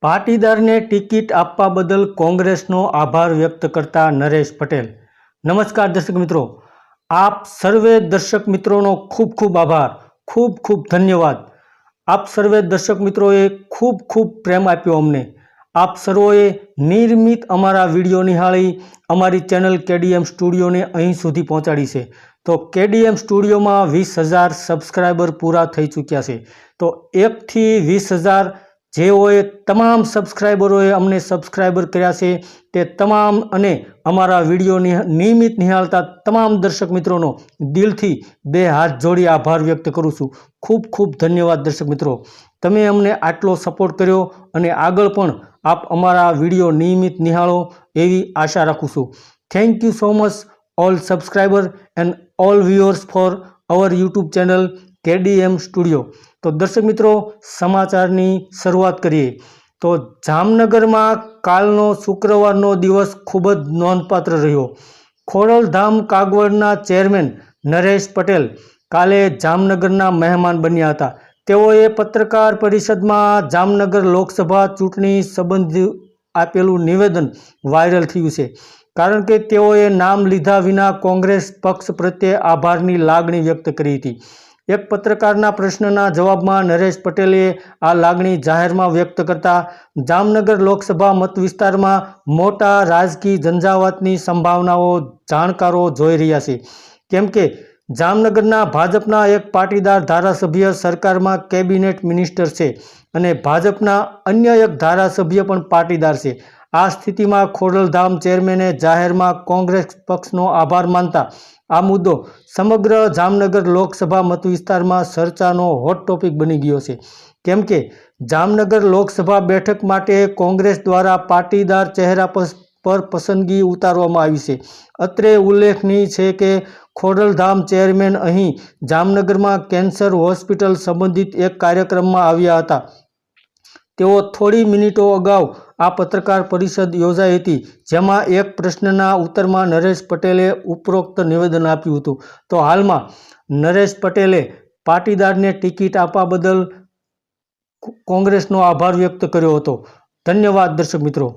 પાટીદારને ticket આપવા બદલ કોંગ્રેસનો આભાર વ્યક્ત કરતા નરેશ પટેલ। નમસ્કાર દર્શક મિત્રો, આપ સર્વે દર્શક મિત્રોનો ખૂબ ખૂબ આભાર, ખૂબ ખૂબ ધન્યવાદ। આપ સર્વે દર્શક મિત્રોએ ખૂબ ખૂબ પ્રેમ આપ્યો અમને। આપ સર્વોએ નિયમિત અમારા વિડીયો નિહાળી અમારી ચેનલ કેડીએમ સ્ટુડિયોને અહીં સુધી પહોંચાડી છે। તો કેડીએમ સ્ટુડિયોમાં 20,000 સબસ્ક્રાઈબર પૂરા થઈ ચૂક્યા છે। તો 1 થી 20,000 જેઓએ તમામ સબસ્ક્રાઈબરોએ અમને સબસ્ક્રાઈબર કર્યા છે તે તમામ અને અમારા વિડીયો નિયમિત નિહાળતા તમામ દર્શક મિત્રોનો દિલથી 2 હાથ જોડી આભાર વ્યક્ત કરું છું। ખૂબ ખૂબ ધન્યવાદ દર્શક મિત્રો, તમે અમને આટલો સપોર્ટ કર્યો અને આગળ પણ આપ અમારા વિડીયો નિયમિત નિહાળો એવી આશા રાખું છું। Thank you so much all subscriber and all viewers for our YouTube channel KDM studio. તો દર્શક મિત્રો, સમાચારની શરૂઆત કરીએ તો જામનગરમાં કાલનો શુક્રવારનો દિવસ ખૂબ જ નોંધપાત્ર રહ્યો। ખોડલધામ કાગવડના ચેરમેન નરેશ પટેલ કાલે જામનગરના મહેમાન બન્યા હતા। તેઓએ પત્રકાર પરિષદમાં જામનગર લોકસભા ચૂંટણી સંબંધી આપેલું નિવેદન વાયરલ થયું છે, કારણ કે તેઓએ નામ લીધા વિના કોંગ્રેસ પક્ષ પ્રત્યે આભારની લાગણી વ્યક્ત કરી હતી। એક પત્રકારના પ્રશ્નના જવાબમાં નરેશ પટેલે આ લાગણી જાહેરમાં વ્યક્ત કરતા જામનગર લોકસભા મત વિસ્તારમાં મોટા રાજકીય ઝંઝાવાતની સંભાવનાઓ જાણકારો જોઈ રહ્યા છે, કેમ કે જામનગરના ભાજપના એક પાટીદાર ધારાસભ્ય સરકારમાં કેબિનેટ મિનિસ્ટર છે અને ભાજપના અન્ય એક ધારાસભ્ય પણ પાટીદાર છે। આ સ્થિતિમાં ખોડલધામ ચેરમેને જાહેરમાં કોંગ્રેસ પક્ષનો આભાર માનતા આ મુદ્દો સમગ્ર જામનગર લોકસભા મત વિસ્તારમાં ચર્ચાનો હોટ ટોપિક બની ગયો છે, કેમ કે જામનગર લોકસભા બેઠક માટે કોંગ્રેસ દ્વારા પાટીદાર ચહેરા પર પસંદગી ઉતારવામાં આવી છે। અત્રે ઉલ્લેખનીય છે કે ખોડલધામ ચેરમેન અહીં જામનગરમાં કેન્સર હોસ્પિટલ સંબંધિત એક કાર્યક્રમમાં આવ્યા હતા। તેઓ થોડી મિનિટો અગાઉ આ પત્રકાર પરિષદ યોજાઈ હતી, જેમાં એક પ્રશ્નના ઉત્તરમાં નરેશ પટેલે ઉપરોક્ત નિવેદન આપ્યું હતું। તો હાલમાં નરેશ પટેલે પાટીદારને ટિકિટ આપવા બદલ કોંગ્રેસનો આભાર વ્યક્ત કર્યો હતો। ધન્યવાદ દર્શક મિત્રો।